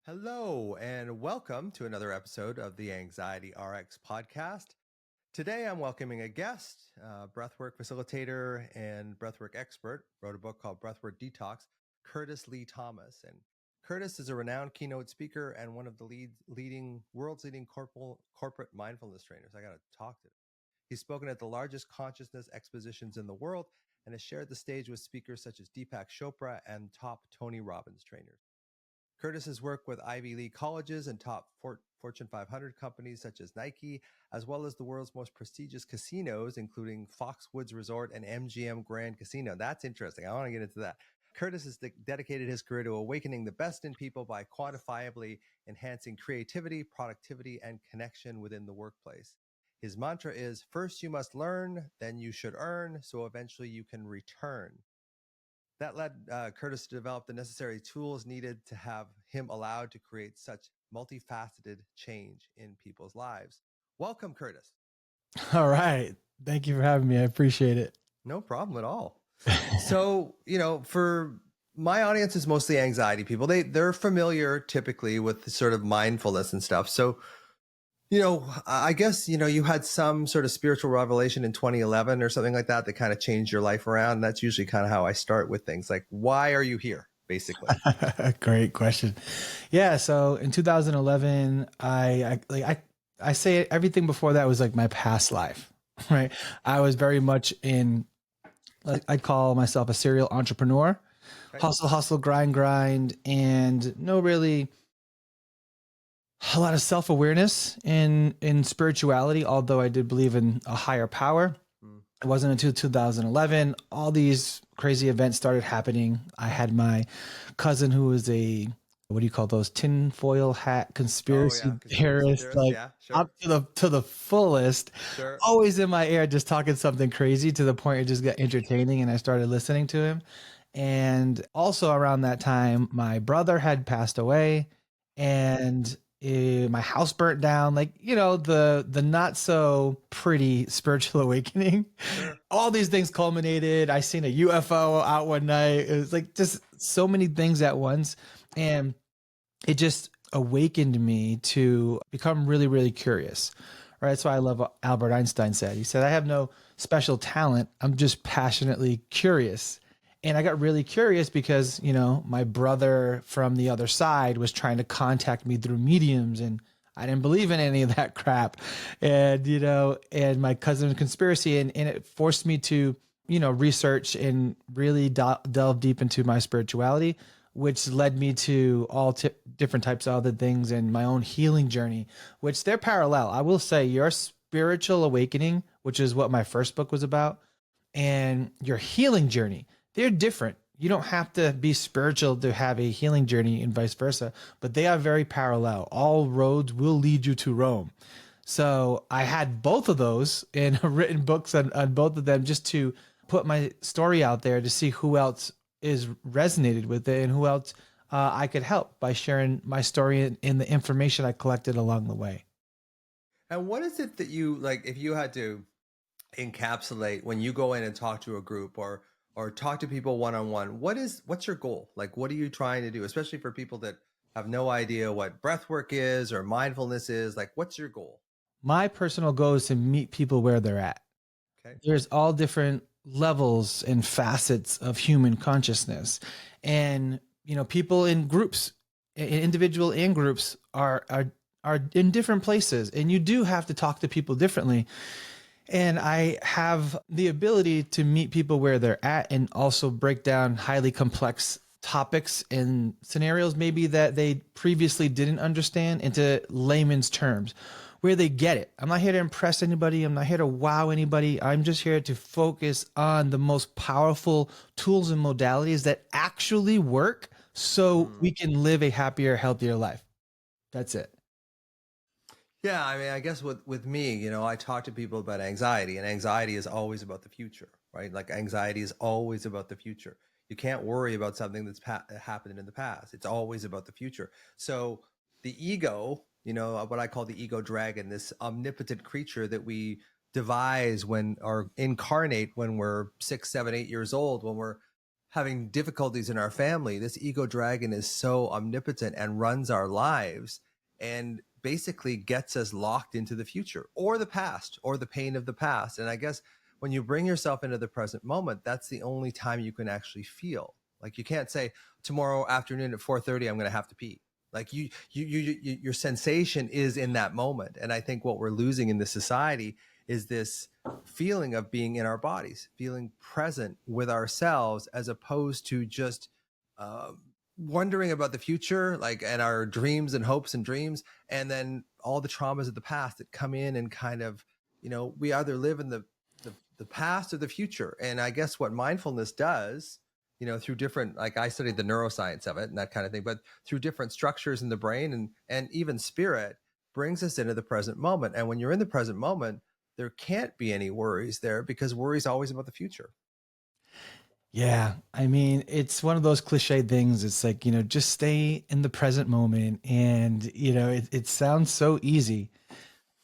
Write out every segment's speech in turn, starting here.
Hello, and welcome to another episode of the Anxiety RX podcast. Today, I'm welcoming a guest, breathwork facilitator and breathwork expert, wrote a book called Breathwork Detox, Kurtis Lee Thomas. And Kurtis is a renowned keynote speaker and one of the world's leading corporate mindfulness trainers. I got to talk to him. He's spoken at the largest consciousness expositions in the world and has shared the stage with speakers such as Deepak Chopra and top Tony Robbins trainers. Kurtis has worked with Ivy League colleges and top Fortune 500 companies such as Nike, as well as the world's most prestigious casinos, including Foxwoods Resort and MGM Grand Casino. That's interesting. I want to get into that. Kurtis has dedicated his career to awakening the best in people by quantifiably enhancing creativity, productivity, and connection within the workplace. His mantra is, first you must learn, then you should earn, so eventually you can return. That led Kurtis to develop the necessary tools needed to have him allowed to create such multifaceted change in people's lives. Welcome, Kurtis. All right. Thank you for having me. I appreciate it. No problem at all. So, for my audience is mostly anxiety people. They're familiar typically with sort of mindfulness and stuff. So, I guess, you had some sort of spiritual revelation in 2011 or something like that kind of changed your life around. That's usually kind of how I start with things like, why are you here? Basically. Great question. Yeah. So in 2011, I say everything before that was like my past life, right? I was very much I call myself a serial entrepreneur, Okay. hustle, grind, and no really a lot of self-awareness in spirituality, although I did believe in a higher power. It wasn't until 2011 all these crazy events started happening. I had my cousin who was a, what do you call those, tinfoil hat conspiracy theorist, like sure. up to the fullest, Sure. always in my ear, just talking something crazy to the point it just got entertaining, and I started listening to him. And also around that time, my brother had passed away, and my house burnt down, like, the not so pretty spiritual awakening. Sure. All these things culminated. I seen a UFO out one night. It was like just so many things at once, and it just awakened me to become really, really curious. Right. That's why I love what Albert Einstein said. He said, I have no special talent, I'm just passionately curious. And I got really curious because, my brother from the other side was trying to contact me through mediums, and I didn't believe in any of that crap. And, and my cousin conspiracy, and it forced me to, research and really delve deep into my spirituality, which led me to all different types of other things and my own healing journey, which they're parallel. I will say your spiritual awakening, which is what my first book was about, and your healing journey, they're different. You don't have to be spiritual to have a healing journey and vice versa, but they are very parallel. All roads will lead you to Rome. So I had both of those and written books on both of them just to put my story out there to see who else is resonated with it and who else I could help by sharing my story and the information I collected along the way. And what is it that you like, if you had to encapsulate when you go in and talk to a group or talk to people one-on-one, what's your goal? Like, what are you trying to do, especially for people that have no idea what breathwork is or mindfulness is? Like, what's your goal? My personal goal is to meet people where they're at. Okay. There's all different levels and facets of human consciousness, and people in groups, individual and groups are in different places, and you do have to talk to people differently. And I have the ability to meet people where they're at and also break down highly complex topics and scenarios maybe that they previously didn't understand into layman's terms where they get it. I'm not here to impress anybody. I'm not here to wow anybody. I'm just here to focus on the most powerful tools and modalities that actually work so we can live a happier, healthier life. That's it. Yeah, I mean, I guess with me, I talk to people about anxiety, and anxiety is always about the future, right? Like, anxiety is always about the future. You can't worry about something that's happened in the past. It's always about the future. So the ego, what I call the ego dragon, this omnipotent creature that we devise or incarnate when we're 6, 7, 8 years old, when we're having difficulties in our family, this ego dragon is so omnipotent and runs our lives and basically gets us locked into the future or the past or the pain of the past. And I guess when you bring yourself into the present moment, that's the only time you can actually feel. Like you can't say tomorrow afternoon at 4:30, I'm going to have to pee. Like your sensation is in that moment. And I think what we're losing in this society is this feeling of being in our bodies, feeling present with ourselves, as opposed to just wondering about the future, like, and our dreams and hopes and dreams. And then all the traumas of the past that come in and kind of, we either live in the past or the future. And I guess what mindfulness does, through different, like I studied the neuroscience of it and that kind of thing, but through different structures in the brain and even spirit, brings us into the present moment. And when you're in the present moment, there can't be any worries there, because worry is always about the future. Yeah. I mean, it's one of those cliche things. It's like, just stay in the present moment. And, it sounds so easy.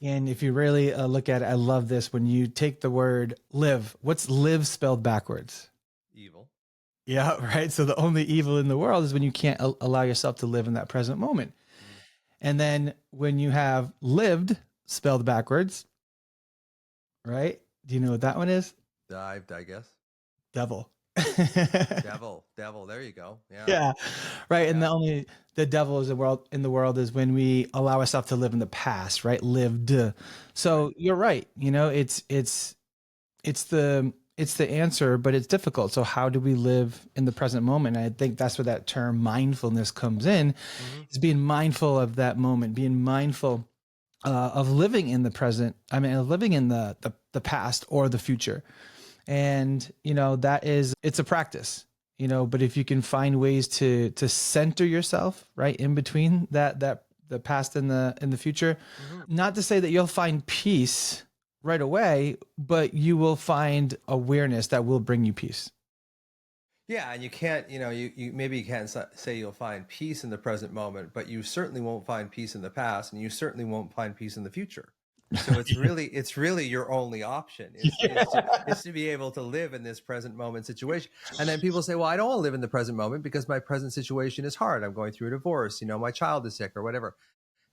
And if you really look at it, I love this. When you take the word live, what's live spelled backwards? Evil. Yeah, right. So the only evil in the world is when you can't allow yourself to live in that present moment. And then when you have lived spelled backwards, right? Do you know what that one is? Dived, I guess. Devil. Devil. There you go. Yeah. Yeah. Right. Yeah. And the devil is in the world is when we allow ourselves to live in the past, right? Lived. So right. You're right. It's the answer, but it's difficult. So how do we live in the present moment? And I think that's where that term mindfulness comes in. Is being mindful of that moment, being mindful of living in the present. I mean, living in the past or the future. And, it's a practice, but if you can find ways to center yourself right in between the past and the future, not to say that you'll find peace right away, but you will find awareness that will bring you peace. Yeah. And you can't, you maybe you can't say you'll find peace in the present moment, but you certainly won't find peace in the past, and you certainly won't find peace in the future. So it's really your only option is to be able to live in this present moment situation. And then people say, well, I don't want to live in the present moment because my present situation is hard. I'm going through a divorce, my child is sick or whatever.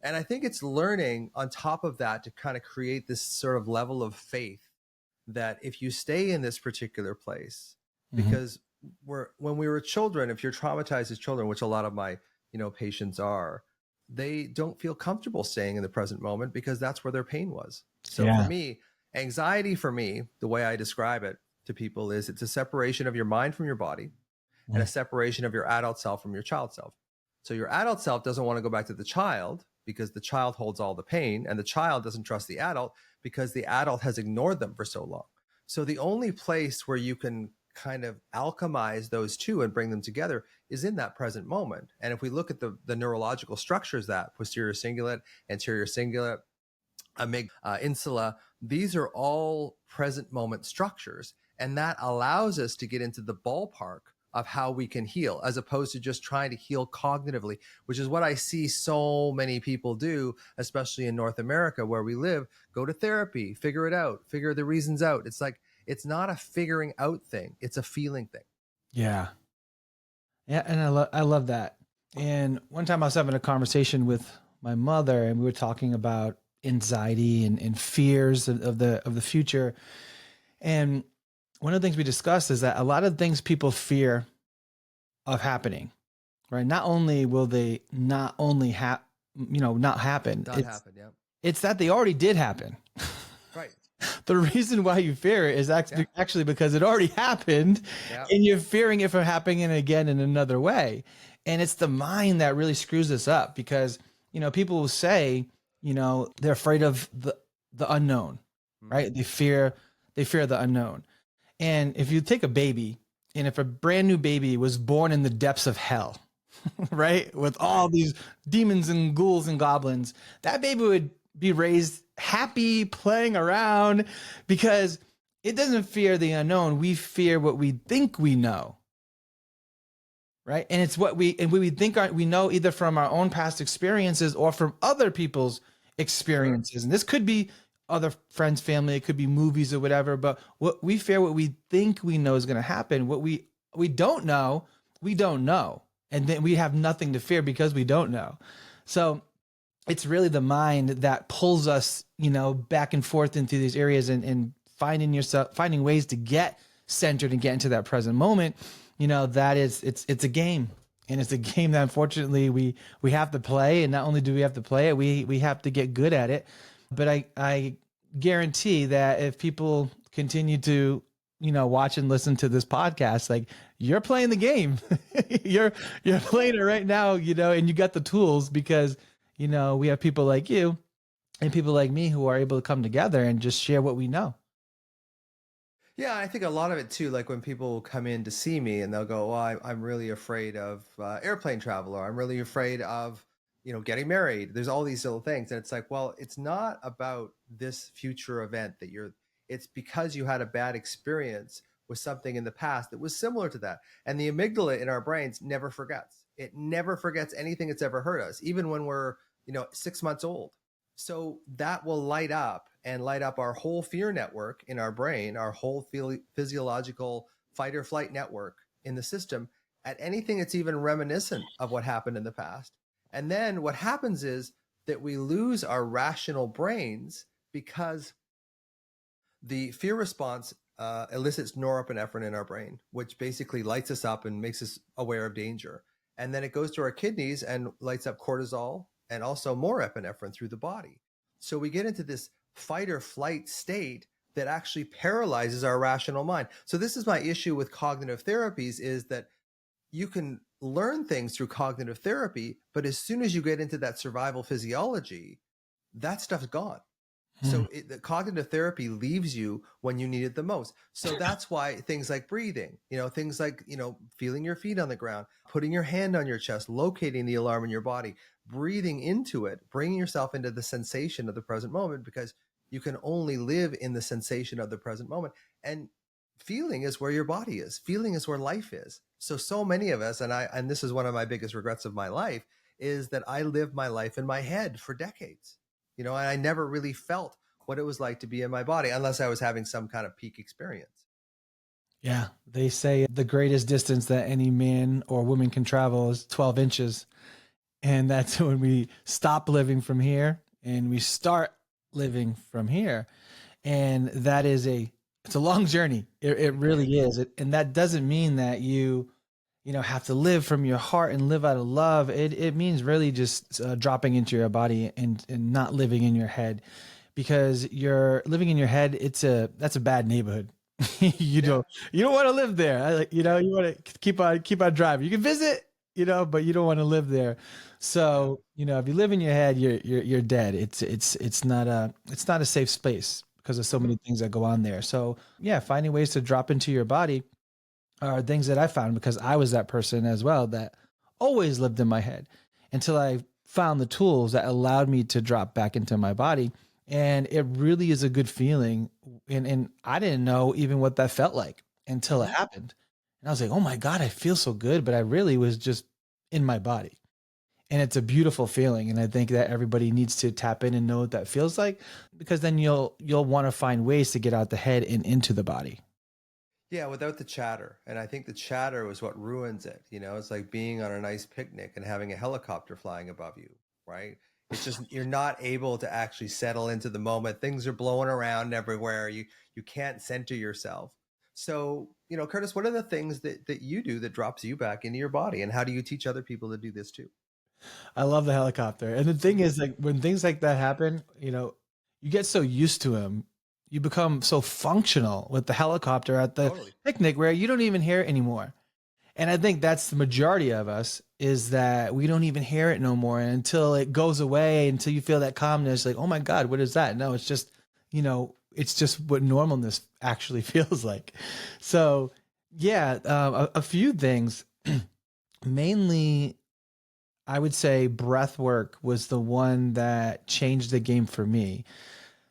And I think it's learning on top of that to kind of create this sort of level of faith that if you stay in this particular place, because when we were children, if you're traumatized as children, which a lot of my, patients are, they don't feel comfortable staying in the present moment because that's where their pain was. So for me, anxiety, the way I describe it to people is it's a separation of your mind from your body and a separation of your adult self from your child self. So your adult self doesn't want to go back to the child because the child holds all the pain, and the child doesn't trust the adult because the adult has ignored them for so long. So the only place where you can kind of alchemize those two and bring them together is in that present moment. And if we look at the neurological structures, that posterior cingulate, anterior cingulate, amygdala, insula, these are all present moment structures. And that allows us to get into the ballpark of how we can heal, as opposed to just trying to heal cognitively, which is what I see so many people do, especially in North America where we live. Go to therapy, figure it out, figure the reasons out. It's like, it's not a figuring out thing. It's a feeling thing. Yeah. Yeah. And I love that. And one time I was having a conversation with my mother, and we were talking about anxiety and fears of the future. And one of the things we discussed is that a lot of things people fear of happening, right? Not only will they not happen, it's that they already did happen. Right. The reason why you fear it is actually because it already happened, and you're fearing it from happening again in another way. And it's the mind that really screws us up, because, people will say, they're afraid of the unknown, right? They fear the unknown. And if you take a baby, and if a brand new baby was born in the depths of hell, right, with all these demons and ghouls and goblins, that baby would be raised happy, playing around, because it doesn't fear the unknown. We fear what we think we know, right? And it's what we think we know, either from our own past experiences or from other people's experiences. And this could be other friends, family, it could be movies or whatever, but what we fear, what we think we know is going to happen, what we we don't know, we don't know. And then we have nothing to fear because we don't know. So it's really the mind that pulls us, back and forth into these areas, and finding ways to get centered and get into that present moment. That is, it's a game, and it's a game that unfortunately we have to play. And not only do we have to play it, we have to get good at it. But I guarantee that if people continue to, watch and listen to this podcast, like, you're playing the game, you're playing it right now, and you got the tools because, we have people like you and people like me who are able to come together and just share what we know. Yeah, I think a lot of it too, like when people come in to see me and they'll go, well, I'm really afraid of airplane travel, or I'm really afraid of, getting married. There's all these little things. And it's like, well, it's not about this future event it's because you had a bad experience with something in the past that was similar to that. And the amygdala in our brains never forgets. It never forgets anything that's ever hurt us, even when we're, 6 months old. So that will light up our whole fear network in our brain, our whole physiological fight or flight network in the system at anything that's even reminiscent of what happened in the past. And then what happens is that we lose our rational brains because the fear response elicits norepinephrine in our brain, which basically lights us up and makes us aware of danger. And then it goes to our kidneys and lights up cortisol and also more epinephrine through the body. So we get into this fight or flight state that actually paralyzes our rational mind. So this is my issue with cognitive therapies, is that you can learn things through cognitive therapy, but as soon as you get into that survival physiology, that stuff's gone. So the cognitive therapy leaves you when you need it the most. So that's why things like breathing, things like, feeling your feet on the ground, putting your hand on your chest, locating the alarm in your body, breathing into it, bringing yourself into the sensation of the present moment, because you can only live in the sensation of the present moment. And feeling is where your body is. Feeling is where life is. So many of us, and this is one of my biggest regrets of my life, is that I lived my life in my head for decades. And I never really felt what it was like to be in my body unless I was having some kind of peak experience. Yeah. They say the greatest distance that any man or woman can travel is 12 inches. And that's when we stop living from here and we start living from here. And that is it's a long journey. It really is. And that doesn't mean that you have to live from your heart and live out of love. It means really just dropping into your body and not living in your head, because you're living in your head. That's a bad neighborhood. you don't want to live there. You want to keep on driving. You can visit, but you don't want to live there. So, if you live in your head, you're dead. It's not a safe space because of so many things that go on there. So yeah, finding ways to drop into your body are things that I found, because I was that person as well that always lived in my head until I found the tools that allowed me to drop back into my body. And it really is a good feeling. And I didn't know even what that felt like until it happened. And I was like, oh my God, I feel so good, but I really was just in my body. And it's a beautiful feeling. And I think that everybody needs to tap in and know what that feels like, because then you'll want to find ways to get out the head and into the body. Yeah, without the chatter. And I think the chatter was what ruins it. It's like being on a nice picnic and having a helicopter flying above you, right? It's just, you're not able to actually settle into the moment. Things are blowing around everywhere. You can't center yourself. So, Kurtis, what are the things that you do that drops you back into your body? And how do you teach other people to do this too? I love the helicopter. And the thing is, like, when things like that happen, you get so used to them. You become so functional with the helicopter at the picnic where you don't even hear it anymore. And I think that's the majority of us, is that we don't even hear it no more until it goes away, until you feel that calmness, like, oh my God, what is that? No, it's just, it's just what normalness actually feels like. So yeah, a few things. Mainly, I would say breath work was the one that changed the game for me.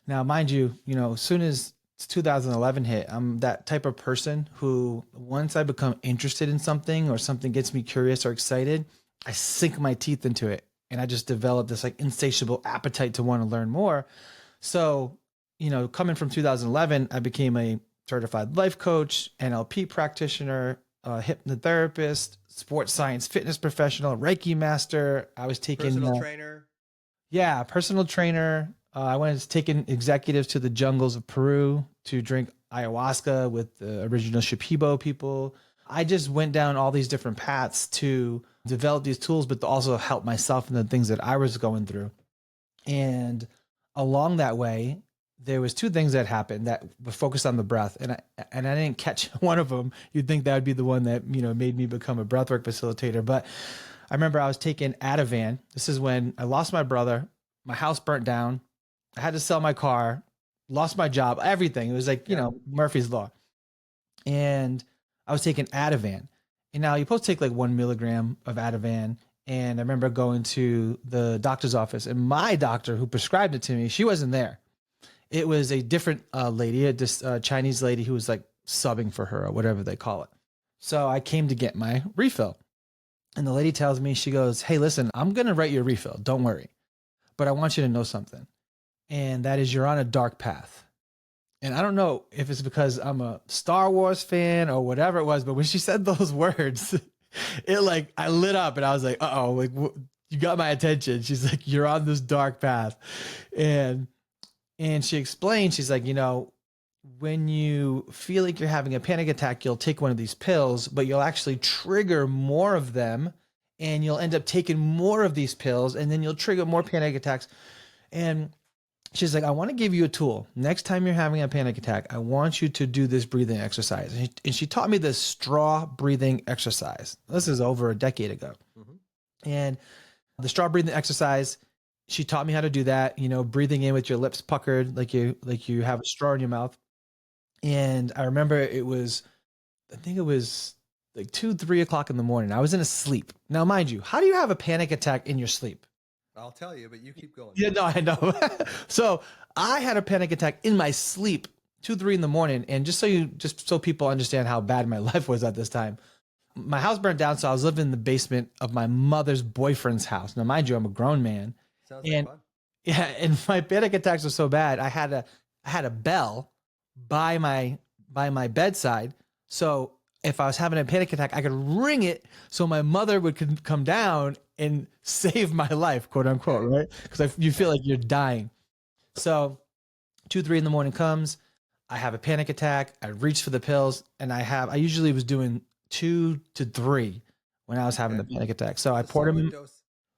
Now, mind you, as soon as 2011 hit, I'm that type of person who, once I become interested in something or something gets me curious or excited, I sink my teeth into it. And I just develop this like insatiable appetite to want to learn more. So, coming from 2011, I became a certified life coach, NLP practitioner, hypnotherapist, sports science fitness professional, Reiki master. I was taking personal trainer. Yeah, personal trainer. I went taking executives to the jungles of Peru to drink ayahuasca with the original Shipibo people. I just went down all these different paths to develop these tools, but to also help myself in the things that I was going through. And along that way, there was two things that happened that were focused on the breath, and I didn't catch one of them. You'd think that would be the one that made me become a breathwork facilitator, but I remember I was taking Ativan. This is when I lost my brother, my house burnt down, I had to sell my car, lost my job, everything. It was like Murphy's Law, and I was taking Ativan, and now you're supposed to take like 1 milligram of Ativan. And I remember going to the doctor's office, and my doctor who prescribed it to me, she wasn't there. It was a different lady, this Chinese lady who was like subbing for her or whatever they call it. So I came to get my refill. And the lady tells me, she goes, "Hey, listen, I'm going to write you a refill. Don't worry. But I want you to know something. And that is you're on a dark path." And I don't know if it's because I'm a Star Wars fan or whatever it was, but when she said those words, I lit up and I was like, uh-oh, like you got my attention. She's like, "You're on this dark path." And she explained, she's like, when you feel like you're having a panic attack, you'll take one of these pills, but you'll actually trigger more of them and you'll end up taking more of these pills and then you'll trigger more panic attacks. And she's like, "I want to give you a tool. Next time you're having a panic attack, I want you to do this breathing exercise." And she taught me this straw breathing exercise. This is over a decade ago. Mm-hmm. And the straw breathing exercise, she taught me how to do that, breathing in with your lips puckered, like you have a straw in your mouth. And I remember I think it was like 2-3 o'clock in the morning. I was in a sleep. Now, mind you, how do you have a panic attack in your sleep? I'll tell you, but you keep going. Yeah, no, I know. So I had a panic attack in my sleep, 2-3 in the morning. And just so people understand how bad my life was at this time, my house burnt down. So I was living in the basement of my mother's boyfriend's house. Now, mind you, I'm a grown man. Sounds like fun. Yeah, and my panic attacks were so bad. I had a bell by my bedside. So if I was having a panic attack, I could ring it so my mother would come down and save my life, quote unquote, right? Because you feel like you're dying. So 2-3 in the morning comes, I have a panic attack. I reach for the pills, and I usually was doing 2 to 3 when I was having the panic attack. So I poured them in.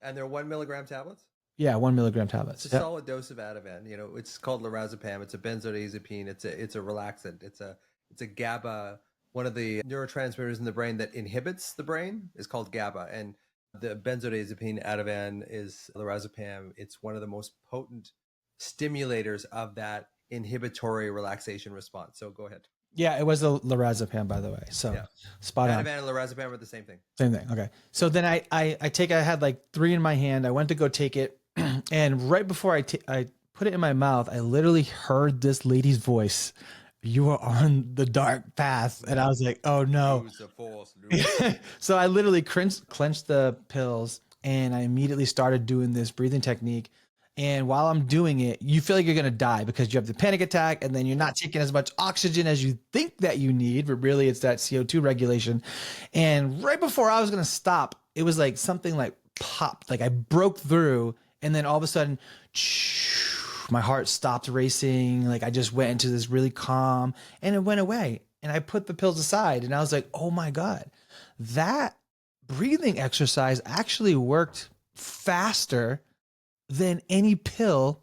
And they're 1 milligram tablets? Yeah, 1 milligram tablets. It's a solid dose of Ativan. It's called lorazepam. It's a benzodiazepine. It's a relaxant. It's a GABA. One of the neurotransmitters in the brain that inhibits the brain is called GABA. And the benzodiazepine Ativan is lorazepam. It's one of the most potent stimulators of that inhibitory relaxation response. So go ahead. Yeah, it was a lorazepam, by the way. So spot on. Ativan and lorazepam are the same thing. Same thing. Okay. So then I had like 3 in my hand. I went to go take it. And right before I put it in my mouth, I literally heard this lady's voice. "You are on the dark path." And I was like, "Oh no." Lose the force, So I literally clenched the pills and I immediately started doing this breathing technique. And while I'm doing it, you feel like you're going to die because you have the panic attack and then you're not taking as much oxygen as you think that you need, but really it's that CO2 regulation. And right before I was going to stop, it was like something like popped, like I broke through, and then all of a sudden, my heart stopped racing. Like I just went into this really calm, and it went away. And I put the pills aside and I was like, "Oh my God, that breathing exercise actually worked faster than any pill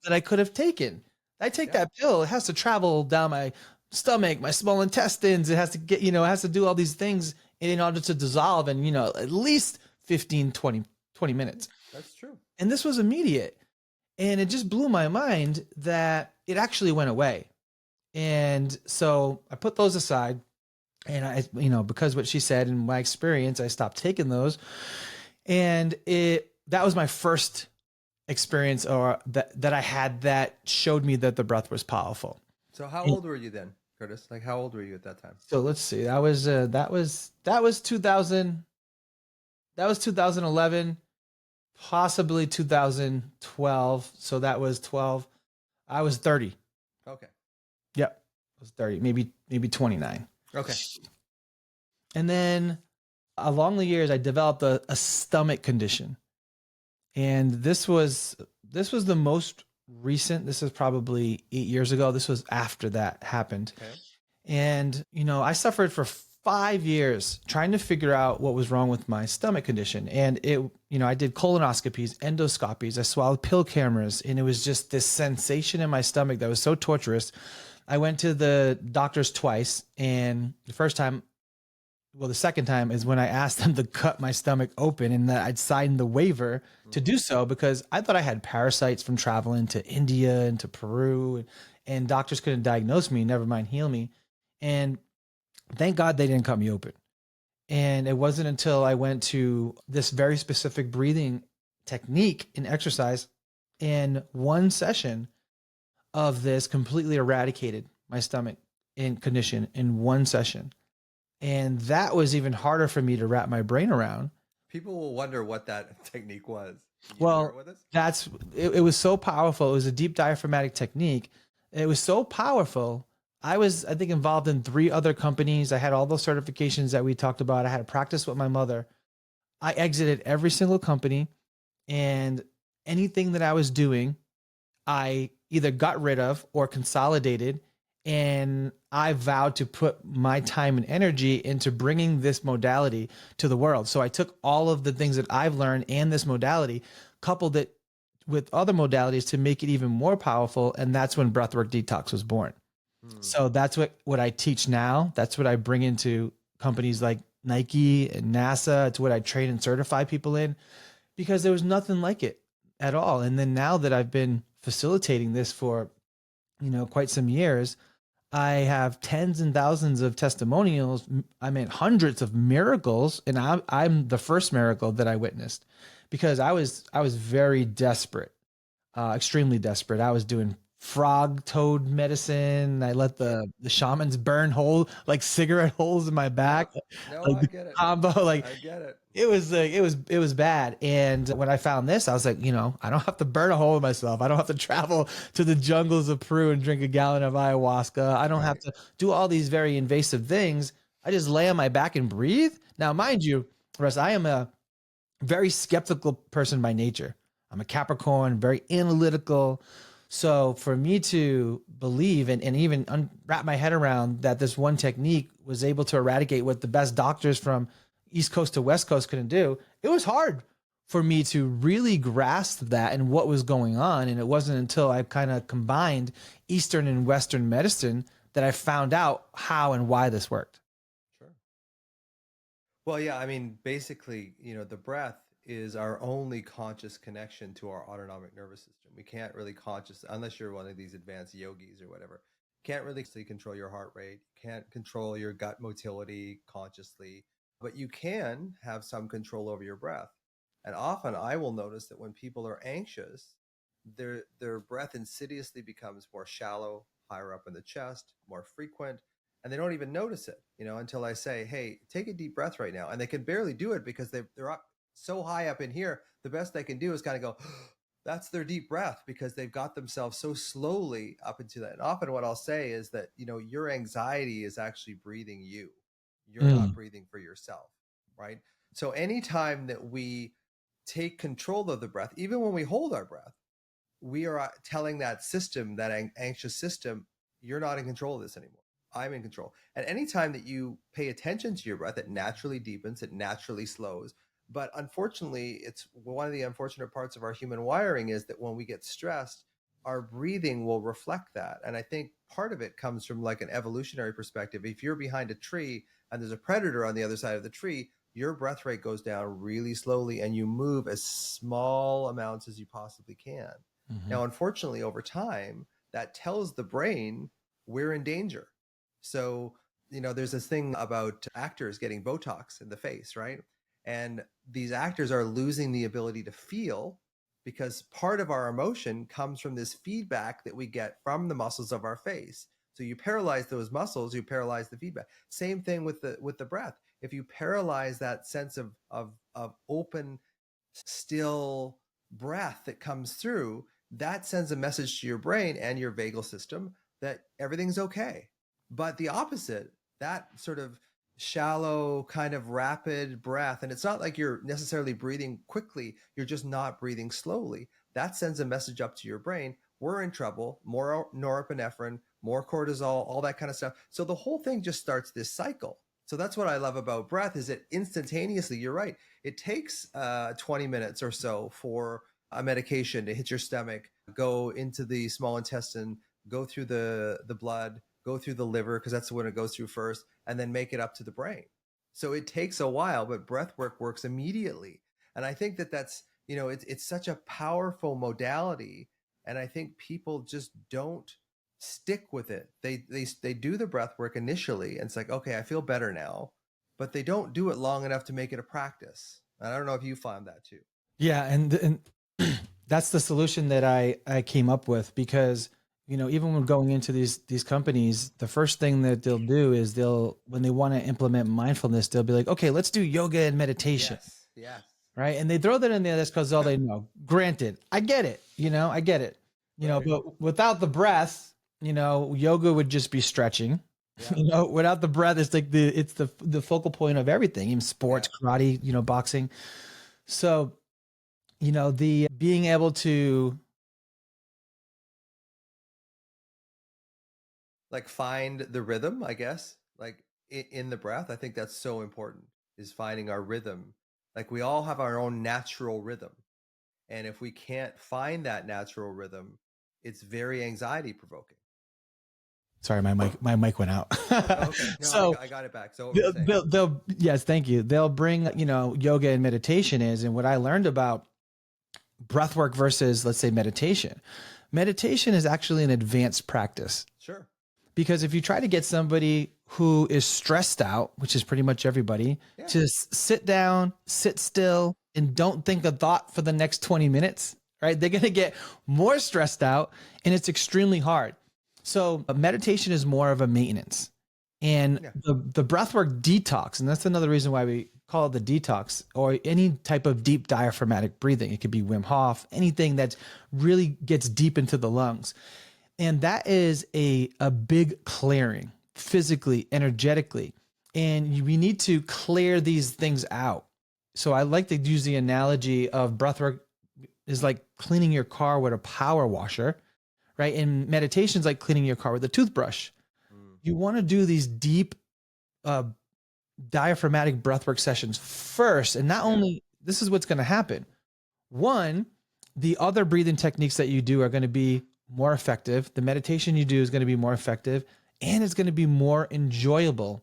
that I could have taken." I take that pill, it has to travel down my stomach, my small intestines. It has to get, it has to do all these things in order to dissolve in, at least 15, 20 minutes. That's true. And this was immediate. And it just blew my mind that it actually went away. And so I put those aside, and I, because what she said and my experience, I stopped taking those. And that was my first experience that I had that showed me that the breath was powerful. So how old were you then, Kurtis? Like how old were you at that time? So let's see. That was 2000. That was 2011, possibly 2012. So that was 12. I was 30. Okay. Yep. I was 30, maybe 29. Okay. And then along the years, I developed a stomach condition. And this was the most recent. This is probably 8 years ago. This was after that happened. Okay. And, I suffered for 5 years trying to figure out what was wrong with my stomach condition. And I did colonoscopies, endoscopies, I swallowed pill cameras, and it was just this sensation in my stomach that was so torturous. I went to the doctors twice, and the second time is when I asked them to cut my stomach open and that I'd signed the waiver to do so, because I thought I had parasites from traveling to India and to Peru, and doctors couldn't diagnose me, never mind heal me. And thank God they didn't cut me open. And it wasn't until I went to this very specific breathing technique and exercise, and one session of this completely eradicated my stomach in condition in one session. And that was even harder for me to wrap my brain around. People will wonder what that technique was. Can you share Well, it with us? it was so powerful. It was a deep diaphragmatic technique. It was so powerful. I was, I think, involved in 3 other companies. I had all those certifications that we talked about. I had to practice with my mother. I exited every single company, and anything that I was doing, I either got rid of or consolidated. And I vowed to put my time and energy into bringing this modality to the world. So I took all of the things that I've learned and this modality, coupled it with other modalities to make it even more powerful. And that's when Breathwork Detox was born. So that's what I teach now. That's what I bring into companies like Nike and NASA. It's what I train and certify people in, because there was nothing like it at all. And then now that I've been facilitating this for, quite some years, I have tens and thousands of testimonials. I mean, hundreds of miracles, and I'm the first miracle that I witnessed, because I was very desperate, extremely desperate. I was doing frog toad medicine. I let the shamans burn like cigarette holes in my back, No, like I the get it. combo, like I get it. it was bad. And when I found this, I was like, I don't have to burn a hole in myself. I don't have to travel to the jungles of Peru and drink a gallon of ayahuasca. I don't have Right. to do all these very invasive things. I just lay on my back and breathe. Now, mind you, Russ, I am a very skeptical person by nature. I'm a Capricorn, very analytical. So for me to believe and even wrap my head around that this one technique was able to eradicate what the best doctors from East Coast to West Coast couldn't do, it was hard for me to really grasp that and what was going on. And it wasn't until I kind of combined Eastern and Western medicine that I found out how and why this worked. Sure. Well, yeah, I mean, basically, the breath is our only conscious connection to our autonomic nervous system. We can't really unless you're one of these advanced yogis or whatever, can't really control your heart rate, can't control your gut motility consciously, but you can have some control over your breath. And often I will notice that when people are anxious, their breath insidiously becomes more shallow, higher up in the chest, more frequent, and they don't even notice it, until I say, "Hey, take a deep breath right now," and they can barely do it because they're up so high up in here. The best they can do is kind of go. That's their deep breath because they've got themselves so slowly up into that. And often what I'll say is that, your anxiety is actually breathing you. You're not Mm, breathing for yourself, right? So anytime that we take control of the breath, even when we hold our breath, we are telling that system, that anxious system, you're not in control of this anymore. I'm in control. And anytime that you pay attention to your breath, it naturally deepens, it naturally slows. But unfortunately, it's one of the unfortunate parts of our human wiring is that when we get stressed, our breathing will reflect that. And I think part of it comes from like an evolutionary perspective. If you're behind a tree and there's a predator on the other side of the tree, your breath rate goes down really slowly and you move as small amounts as you possibly can. mhm. Now, unfortunately, over time, that tells the brain we're in danger. So, there's this thing about actors getting Botox in the face, right? And these actors are losing the ability to feel because part of our emotion comes from this feedback that we get from the muscles of our face. So you paralyze those muscles, you paralyze the feedback. Same thing with the breath. If you paralyze that sense of open, still breath that comes through, that sends a message to your brain and your vagal system that everything's okay. But the opposite, that sort of shallow, kind of rapid breath. And it's not like you're necessarily breathing quickly, you're just not breathing slowly. That sends a message up to your brain. We're in trouble, more norepinephrine, more cortisol, all that kind of stuff. So the whole thing just starts this cycle. So that's what I love about breath is it instantaneously, you're right. It takes 20 minutes or so for a medication to hit your stomach, go into the small intestine, go through the blood, go through the liver, because that's when it goes through first, and then make it up to the brain. So it takes a while, but breath work works immediately. And I think that that's, it's such a powerful modality. And I think people just don't stick with it. They do the breath work initially, and it's like, okay, I feel better now, but they don't do it long enough to make it a practice. And I don't know if you find that too. Yeah, and that's the solution that I came up with, because even when going into these companies, the first thing that they'll do is when they want to implement mindfulness, they'll be like, okay, let's do yoga and meditation. Yes. Yes. Right. And they throw that in there. That's because all they know. Granted, I get it. I get it. Right. But without the breath, yoga would just be stretching. Yeah. Without the breath, it's like it's the focal point of everything, even sports, karate, boxing. So, the being able to like find the rhythm, I guess, like in the breath. I think that's so important, is finding our rhythm. Like we all have our own natural rhythm. And if we can't find that natural rhythm, it's very anxiety provoking. Sorry, my mic went out. Okay. No, So I got it back. So what were you saying? they'll yes, thank you. They'll bring, yoga and meditation and what I learned about breath work versus, let's say, meditation. Meditation is actually an advanced practice. Sure. Because if you try to get somebody who is stressed out, which is pretty much everybody, to sit down, sit still, and don't think a thought for the next 20 minutes, right? They're going to get more stressed out, and it's extremely hard. So meditation is more of a maintenance. And the breathwork detox, and that's another reason why we call it the detox, or any type of deep diaphragmatic breathing. It could be Wim Hof, anything that really gets deep into the lungs. And that is a big clearing, physically, energetically. And we need to clear these things out. So I like to use the analogy of breathwork is like cleaning your car with a power washer, right? And meditation is like cleaning your car with a toothbrush. You want to do these deep diaphragmatic breathwork sessions first. And not only, this is what's going to happen. One, the other breathing techniques that you do are going to be more effective. The meditation you do is going to be more effective, and it's going to be more enjoyable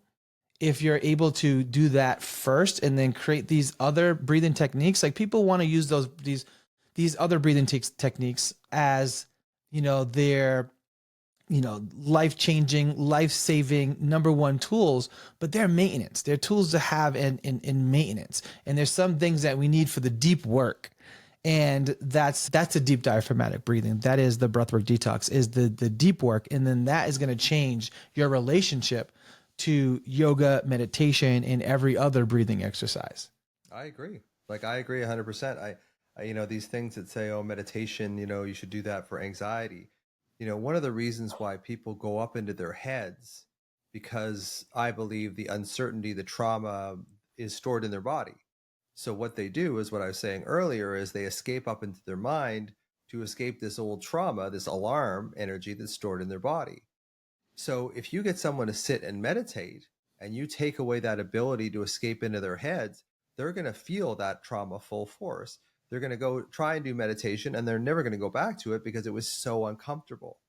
if you're able to do that first and then create these other breathing techniques. Like people want to use these other breathing techniques as, their, life-changing, life-saving number one tools, but they're maintenance. They're tools to have in maintenance. And there's some things that we need for the deep work. And that's a deep diaphragmatic breathing. That is the breathwork detox, is the deep work. And then that is going to change your relationship to yoga, meditation, and every other breathing exercise. I agree. I agree 100%. I these things that say, oh, meditation, you should do that for anxiety. One of the reasons why people go up into their heads, because I believe the uncertainty, the trauma is stored in their body. So what they do is what I was saying earlier, is they escape up into their mind to escape this old trauma, this alarm energy that's stored in their body. So if you get someone to sit and meditate and you take away that ability to escape into their heads, they're going to feel that trauma full force. They're going to go try and do meditation, and they're never going to go back to it because it was so uncomfortable.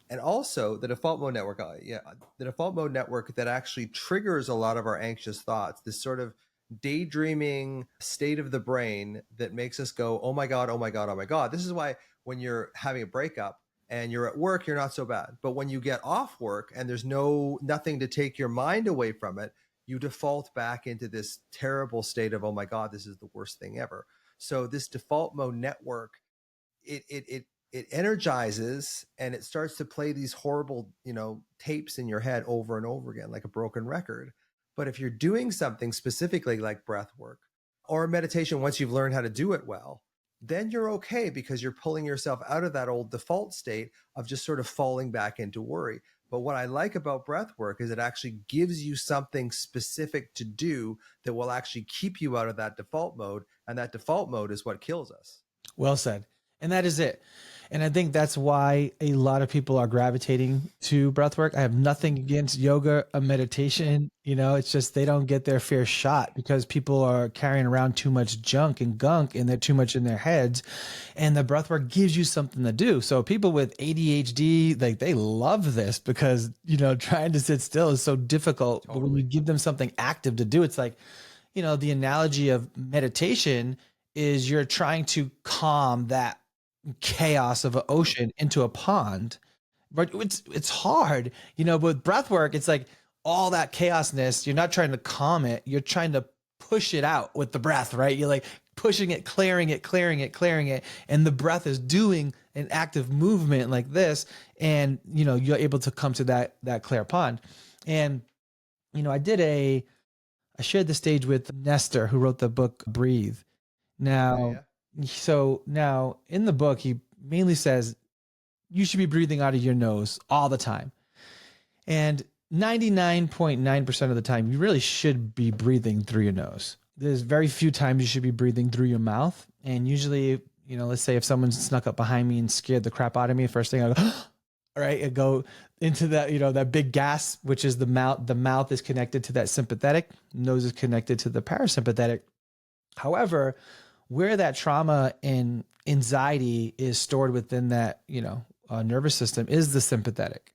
And also the default mode network, the default mode network that actually triggers a lot of our anxious thoughts, this sort of daydreaming state of the brain that makes us go, oh my God, oh my God, oh my God. This is why when you're having a breakup and you're at work, you're not so bad. But when you get off work and there's nothing to take your mind away from it, you default back into this terrible state of, oh my God, this is the worst thing ever. So this default mode network, it energizes, and it starts to play these horrible, tapes in your head over and over again, like a broken record. But if you're doing something specifically like breath work or meditation, once you've learned how to do it well, then you're okay, because you're pulling yourself out of that old default state of just sort of falling back into worry. But what I like about breath work is it actually gives you something specific to do that will actually keep you out of that default mode. And that default mode is what kills us. Well said. And that is it. And I think that's why a lot of people are gravitating to breath work. I have nothing against yoga or meditation. It's just they don't get their fair shot because people are carrying around too much junk and gunk and they're too much in their heads. And the breath work gives you something to do. So people with ADHD, like they love this because, trying to sit still is so difficult. Totally. But when you give them something active to do, it's like, the analogy of meditation is you're trying to calm that chaos of an ocean into a pond, but it's hard, but with breath work, it's like all that chaosness, you're not trying to calm it, you're trying to push it out with the breath, right? You're like pushing it, clearing it. And the breath is doing an active movement like this. And, you're able to come to that clear pond. And, I shared the stage with Nestor, who wrote the book Breathe. Now, So now in the book, he mainly says you should be breathing out of your nose all the time. And 99.9% of the time, you really should be breathing through your nose. There's very few times you should be breathing through your mouth. And usually, let's say if someone snuck up behind me and scared the crap out of me, first thing I go, all right, I go into that, that big gas, which is the mouth. The mouth is connected to that sympathetic, nose is connected to the parasympathetic. However, where that trauma and anxiety is stored within that, nervous system is the sympathetic.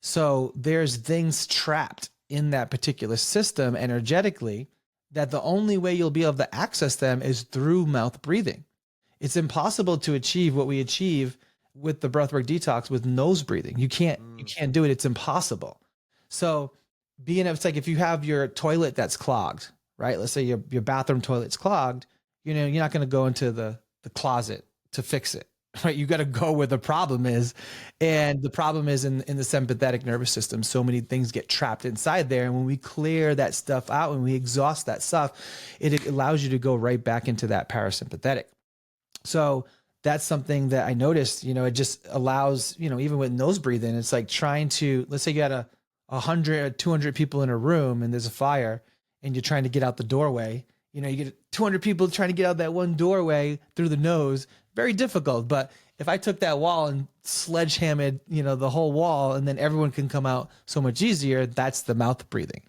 So there's things trapped in that particular system energetically that the only way you'll be able to access them is through mouth breathing. It's impossible to achieve what we achieve with the Breathwork Detox with nose breathing. You can't do it. It's impossible. So it's like if you have your toilet that's clogged, right? Let's say your bathroom toilet's clogged. You're not going to go into the closet to fix it, right? You got to go where the problem is. And the problem is in the sympathetic nervous system. So many things get trapped inside there. And when we clear that stuff out, when we exhaust that stuff, it allows you to go right back into that parasympathetic. So that's something that I noticed, it just allows, even with nose breathing, it's like trying to, let's say you had 100 or 200 people in a room and there's a fire and you're trying to get out the doorway. You get 200 people trying to get out that one doorway through the nose. Very difficult. But if I took that wall and sledgehammered, the whole wall, and then everyone can come out so much easier, that's the mouth breathing.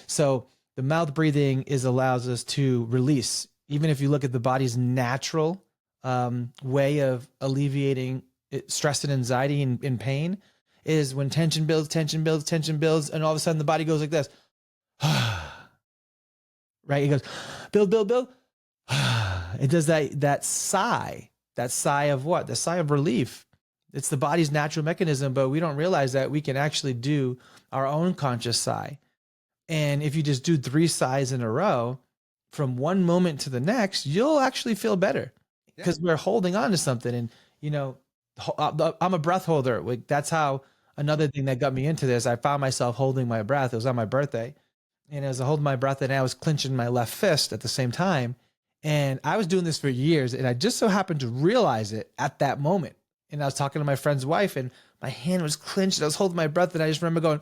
So the mouth breathing allows us to release. Even if you look at the body's natural way of alleviating stress and anxiety and pain, is when tension builds, and all of a sudden the body goes like this. Right? It goes, build. It does that sigh of what? The sigh of relief. It's the body's natural mechanism, but we don't realize that we can actually do our own conscious sigh. And if you just do 3 sighs in a row from one moment to the next, you'll actually feel better because we're holding on to something. And, I'm a breath holder. Like that's how another thing that got me into this, I found myself holding my breath. It was on my birthday. And as I hold my breath and I was clenching my left fist at the same time. And I was doing this for years and I just so happened to realize it at that moment. And I was talking to my friend's wife and my hand was clenched and I was holding my breath and I just remember going,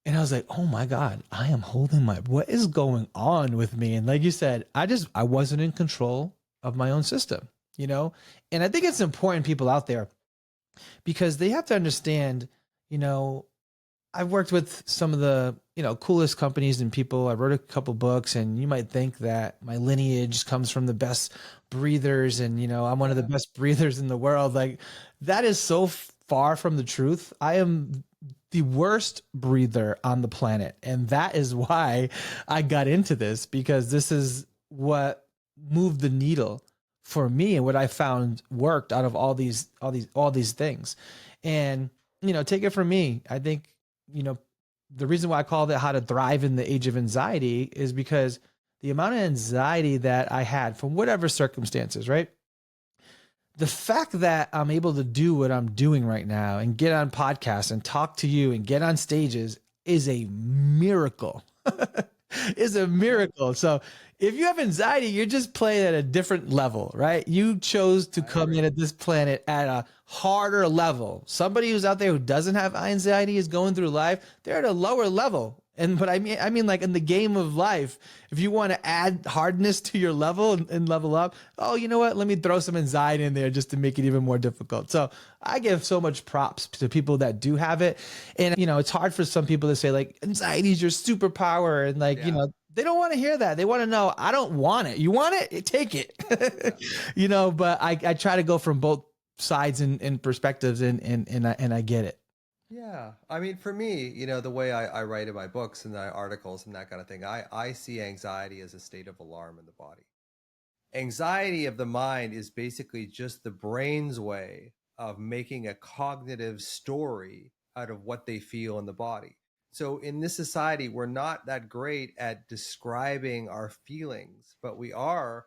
and I was like, oh my God, I am holding what is going on with me? And like you said, I wasn't in control of my own system, And I think it's important, people out there, because they have to understand, I've worked with some of the, coolest companies and people. I wrote a couple books and you might think that my lineage comes from the best breathers and, I'm one of the best breathers in the world. Like that is so far from the truth. I am the worst breather on the planet. And that is why I got into this, because this is what moved the needle for me and what I found worked out of all these things. And, take it from me. I think, the reason why I called it How to Thrive in the Age of Anxiety is because the amount of anxiety that I had from whatever circumstances, right? The fact that I'm able to do what I'm doing right now and get on podcasts and talk to you and get on stages is a miracle. Is a miracle. So if you have anxiety, you're just playing at a different level, right? You chose to come in at this planet at a harder level. Somebody who's out there who doesn't have anxiety is going through life, they're at a lower level. But I mean, like in the game of life, if you want to add hardness to your level and level up, oh, you know what? Let me throw some anxiety in there just to make it even more difficult. So I give so much props to people that do have it. And, it's hard for some people to say like anxiety is your superpower. And like, they don't want to hear that. They want to know, I don't want it. You want it? Take it. But I try to go from both sides and perspectives and I get it. Yeah. I mean, for me, the way I write in my books and my articles and that kind of thing, I see anxiety as a state of alarm in the body. Anxiety of the mind is basically just the brain's way of making a cognitive story out of what they feel in the body. So in this society, we're not that great at describing our feelings, but we are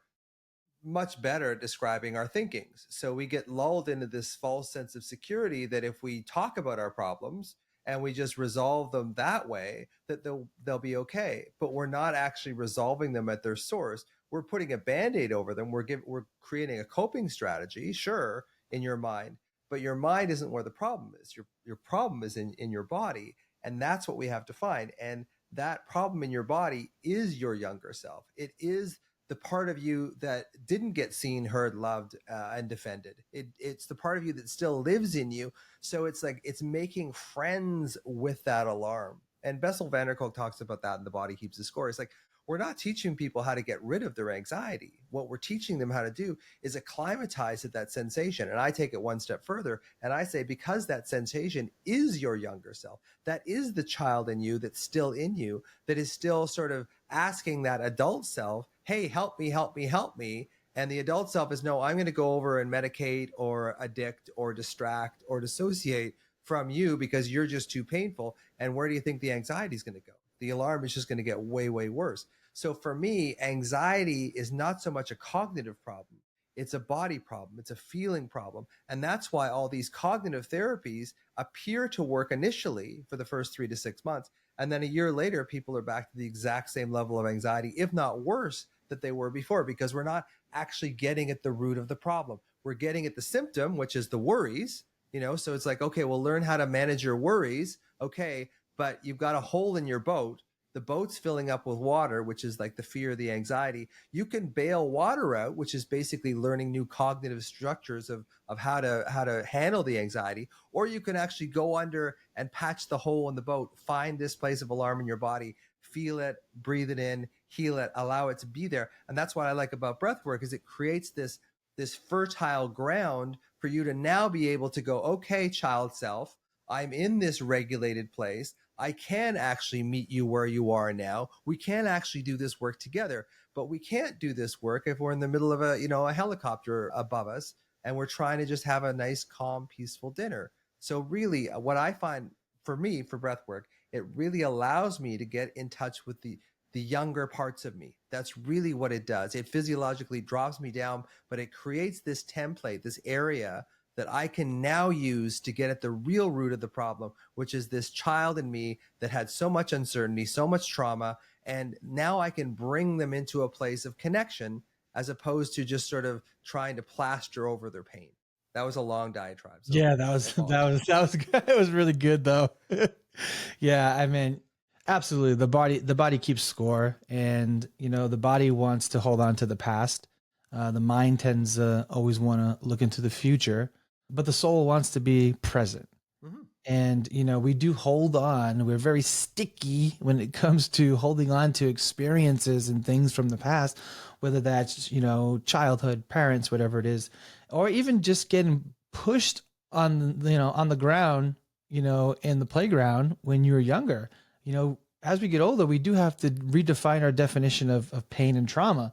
much better at describing our thinkings. So we get lulled into this false sense of security that if we talk about our problems and we just resolve them that way, that they'll be okay. But we're not actually resolving them at their source. We're putting a Band-Aid over them. We're creating a coping strategy, sure, in your mind, but your mind isn't where the problem is. Your problem is in your body. And that's what we have to find. And that problem in your body is your younger self. It is the part of you that didn't get seen, heard, loved, and defended. It's the part of you that still lives in you. So it's like it's making friends with that alarm. And Bessel van der Kolk talks about that in The Body Keeps the Score. It's like, we're not teaching people how to get rid of their anxiety. What we're teaching them how to do is acclimatize to that sensation. And I take it one step further and I say, because that sensation is your younger self, that is the child in you that's still in you, that is still sort of asking that adult self, hey, help me, help me, help me. And the adult self is, no, I'm going to go over and medicate or addict or distract or dissociate from you because you're just too painful. And where do you think the anxiety is going to go? The alarm is just going to get way, way worse. So for me, anxiety is not so much a cognitive problem. It's a body problem. It's a feeling problem. And that's why all these cognitive therapies appear to work initially for the first 3 to 6 months. And then a year later, people are back to the exact same level of anxiety, if not worse, that they were before, because we're not actually getting at the root of the problem. We're getting at the symptom, which is the worries, so it's like, okay, well, learn how to manage your worries. Okay. But you've got a hole in your boat. The boat's filling up with water, which is like the fear, the anxiety. You can bail water out, which is basically learning new cognitive structures of how to handle the anxiety. Or you can actually go under and patch the hole in the boat, find this place of alarm in your body, feel it, breathe it in, heal it, allow it to be there. And that's what I like about breath work, is it creates this fertile ground for you to now be able to go, okay, child self, I'm in this regulated place. I can actually meet you where you are now. We can actually do this work together, but we can't do this work if we're in the middle of a helicopter above us and we're trying to just have a nice, calm, peaceful dinner. So really what I find for me, for breath work, it really allows me to get in touch with the younger parts of me. That's really what it does. It physiologically drops me down, but it creates this template, this area that I can now use to get at the real root of the problem, which is this child in me that had so much uncertainty, so much trauma. And now I can bring them into a place of connection as opposed to just sort of trying to plaster over their pain. That was a long diatribe. So yeah, that was good. It was really good though. Yeah, I mean, absolutely. The body keeps score, and the body wants to hold on to the past. The mind tends to always want to look into the future, but the soul wants to be present. Mm-hmm. And, we do hold on. We're very sticky when it comes to holding on to experiences and things from the past, whether that's, childhood, parents, whatever it is, or even just getting pushed on the ground, in the playground when you were younger. As we get older, we do have to redefine our definition of pain and trauma.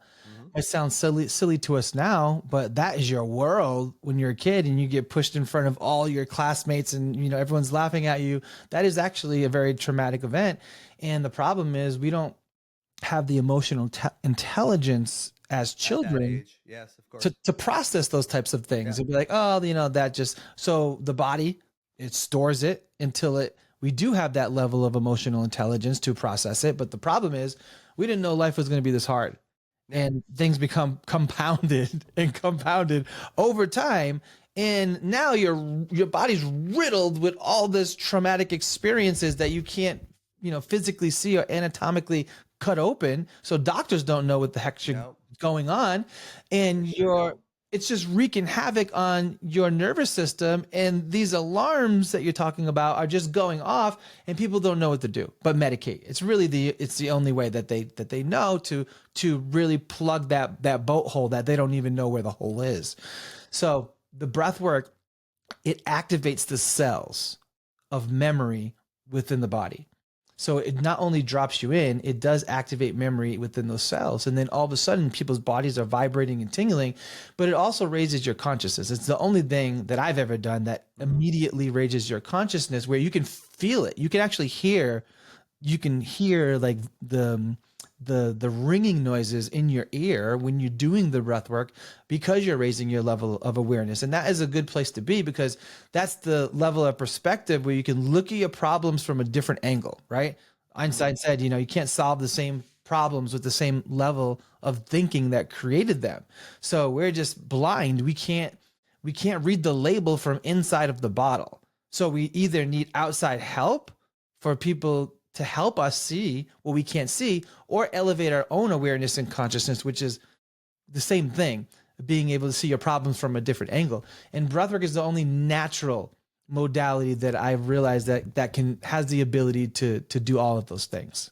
It sounds silly to us now, but that is your world when you're a kid and you get pushed in front of all your classmates and, everyone's laughing at you. That is actually a very traumatic event. And the problem is we don't have the emotional intelligence as children, yes, of course, to process those types of things. Yeah. And be like, oh, that just, so the body, it stores it until we do have that level of emotional intelligence to process it. But the problem is we didn't know life was going to be this hard. and things become compounded and compounded over time. And now your body's riddled with all this traumatic experiences that you can't, physically see or anatomically cut open. So doctors don't know what the heck's going on. And it's just wreaking havoc on your nervous system. And these alarms that you're talking about are just going off, and people don't know what to do but medicate. It's really it's the only way that they know to really plug that boat hole that they don't even know where the hole is. So the breath work, it activates the cells of memory within the body. So it not only drops you in, it does activate memory within those cells. And then all of a sudden, people's bodies are vibrating and tingling, but it also raises your consciousness. It's the only thing that I've ever done that immediately raises your consciousness, where you can feel it. You can actually hear, like the ringing noises in your ear when you're doing the breath work, because you're raising your level of awareness. And that is a good place to be, because that's the level of perspective where you can look at your problems from a different angle, right? Einstein said, you can't solve the same problems with the same level of thinking that created them. So we're just blind. We can't read the label from inside of the bottle. So we either need outside help for people to help us see what we can't see, or elevate our own awareness and consciousness, which is the same thing, being able to see your problems from a different angle. And breathwork is the only natural modality that I've realized that has the ability to do all of those things.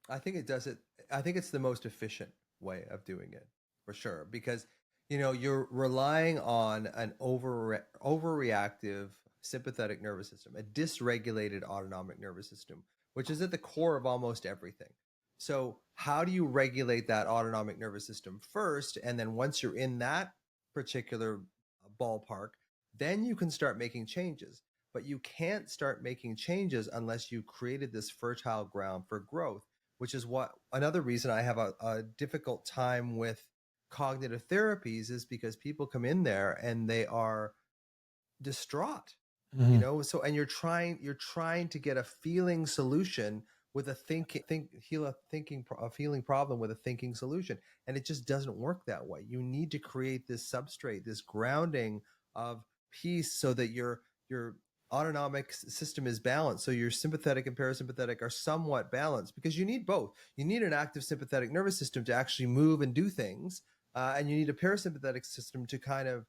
I think it does it. I think it's the most efficient way of doing it, for sure, because you're relying on an overreactive sympathetic nervous system, a dysregulated autonomic nervous system, which is at the core of almost everything. So how do you regulate that autonomic nervous system first? And then once you're in that particular ballpark, then you can start making changes. But you can't start making changes unless you created this fertile ground for growth, which is another reason I have a difficult time with cognitive therapies, is because people come in there and they are distraught. So, and you're trying to get a feeling solution with a feeling problem with a thinking solution, and it just doesn't work that way. You need to create this substrate, this grounding of peace, so that your autonomic system is balanced, so your sympathetic and parasympathetic are somewhat balanced, because you need both. You need an active sympathetic nervous system to actually move and do things, and you need a parasympathetic system to kind of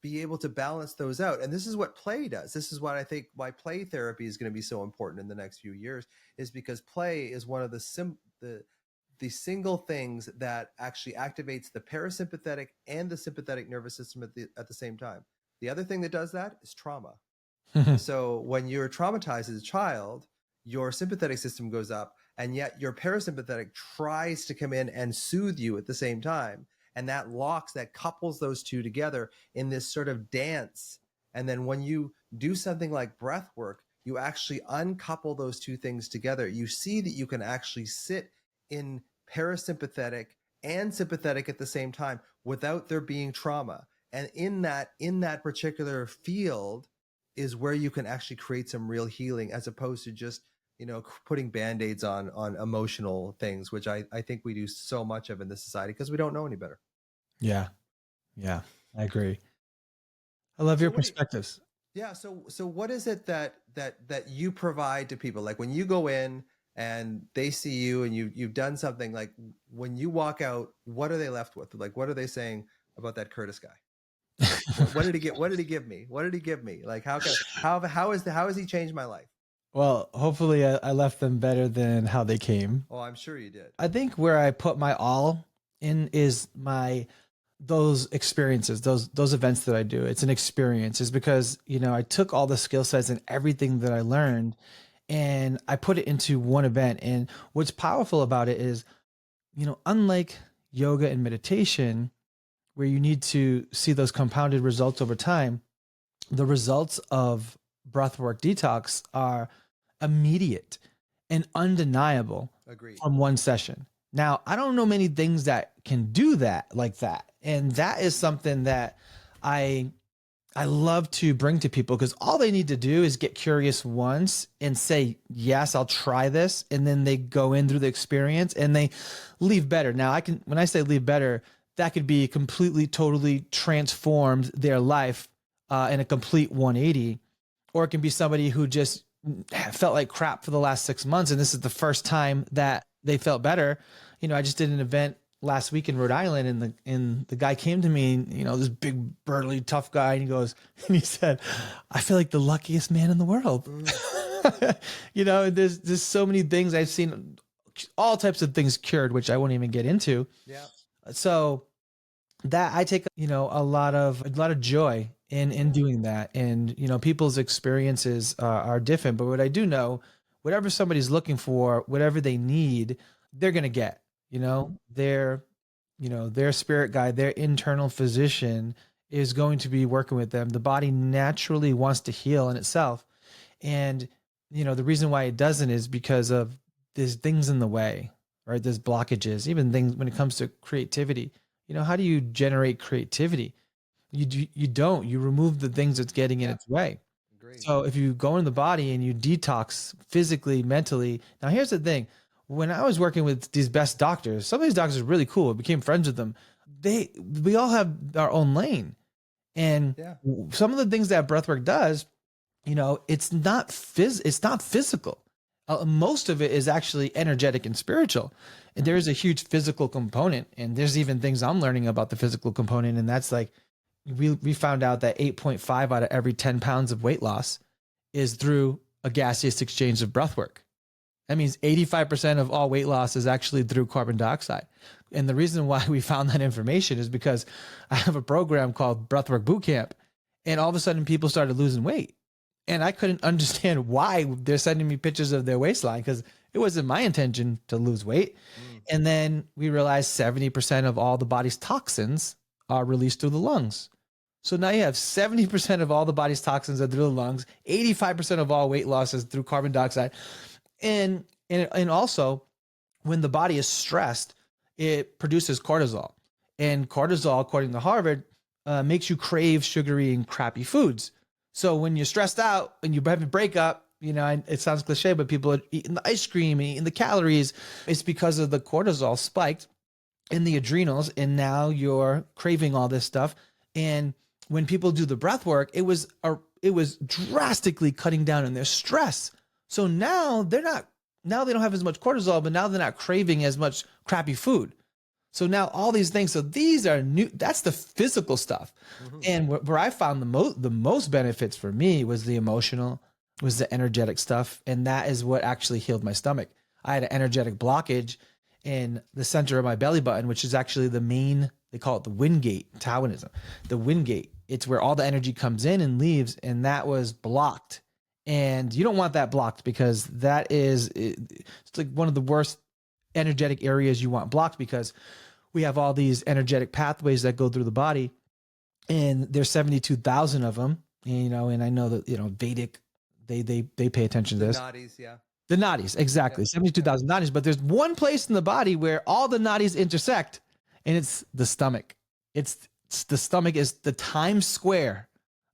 be able to balance those out. And this is what play does. This is what I think why play therapy is going to be so important in the next few years, is because play is one of the single things that actually activates the parasympathetic and the sympathetic nervous system at the same time. The other thing that does that is trauma. So when you're traumatized as a child, your sympathetic system goes up, and yet your parasympathetic tries to come in and soothe you at the same time. And that couples those two together in this sort of dance. And then when you do something like breath work, you actually uncouple those two things together. You see that you can actually sit in parasympathetic and sympathetic at the same time without there being trauma. And in that particular field is where you can actually create some real healing, as opposed to just putting band-aids on emotional things, which I think we do so much of in this society because we don't know any better. Yeah, I agree. I love your perspectives. So what is it that you provide to people? Like when you go in and they see you and you've done something, like when you walk out, what are they left with? Like, what are they saying about that Kurtis guy? What did he get? What did he give me? What did he give me? Like, how has he changed my life? Well, hopefully I left them better than how they came. Oh, I'm sure you did. I think where I put my all in is those experiences, those events that I do. It's an experience, is because, I took all the skill sets and everything that I learned and I put it into one event. And what's powerful about it is, unlike yoga and meditation, where you need to see those compounded results over time, the results of Breathwork Detox are immediate and undeniable. Agreed. From one session. Now, I don't know many things that can do that like that. And that is something that I I love to bring to people, because all they need to do is get curious once and say, yes, I'll try this. And then they go in through the experience and they leave better. Now, when I say leave better, that could be completely, totally transformed their life in a complete 180. Or it can be somebody who just felt like crap for the last 6 months, and this is the first time that they felt better. I just did an event last week in Rhode Island, and the guy came to me, this big burly tough guy, and he said, I feel like the luckiest man in the world. There's so many things I've seen, all types of things cured, which I won't even get into. Yeah. So that I take, a lot of joy in doing that. And, people's experiences are different, but what I do know, whatever somebody's looking for, whatever they need, they're going to get, their spirit guide, their internal physician is going to be working with them. The body naturally wants to heal in itself. And, the reason why it doesn't is because of there's things in the way, right? There's blockages, even things when it comes to creativity. How do you generate creativity? You don't. You remove the things that's getting in its way. Agreed. So if you go in the body and you detox physically, mentally. Now, here's the thing. When I was working with these best doctors, some of these doctors are really cool. I became friends with them. We all have our own lane. And some of the things that breathwork does, it's not physical. Most of it is actually energetic and spiritual. And there is a huge physical component. And there's even things I'm learning about the physical component. And that's like, we found out that 8.5 out of every 10 pounds of weight loss is through a gaseous exchange of breathwork. That means 85% of all weight loss is actually through carbon dioxide. And the reason why we found that information is because I have a program called Breathwork Bootcamp. And all of a sudden people started losing weight. And I couldn't understand why they're sending me pictures of their waistline, because it wasn't my intention to lose weight. And then we realized 70% of all the body's toxins are released through the lungs. So now you have 70% of all the body's toxins are through the lungs, 85% of all weight loss is through carbon dioxide. And also, when the body is stressed, it produces cortisol. And cortisol, according to Harvard, makes you crave sugary and crappy foods. So when you're stressed out and you have a breakup, it sounds cliche, but people are eating the ice cream, eating the calories. It's because of the cortisol spiked in the adrenals, and now you're craving all this stuff. And when people do the breath work, it was drastically cutting down on their stress. So now they don't have as much cortisol, but now they're not craving as much crappy food. So now all these things, so these are new, that's the physical stuff. And where I found the most benefits for me was the emotional, was the energetic stuff. And that is what actually healed my stomach. I had an energetic blockage in the center of my belly button, which is actually the main, they call it the wind gate, Taoism, the wind gate. It's where all the energy comes in and leaves. And that was blocked. And you don't want that blocked, because it's like one of the worst energetic areas you want blocked, because we have all these energetic pathways that go through the body, and there's 72,000 of them, and I know that, Vedic, they pay attention to this. Nadis, yeah. The nadis, exactly. 72,000 nadis, but there's one place in the body where all the nadis intersect, and it's the stomach. The stomach is the Times Square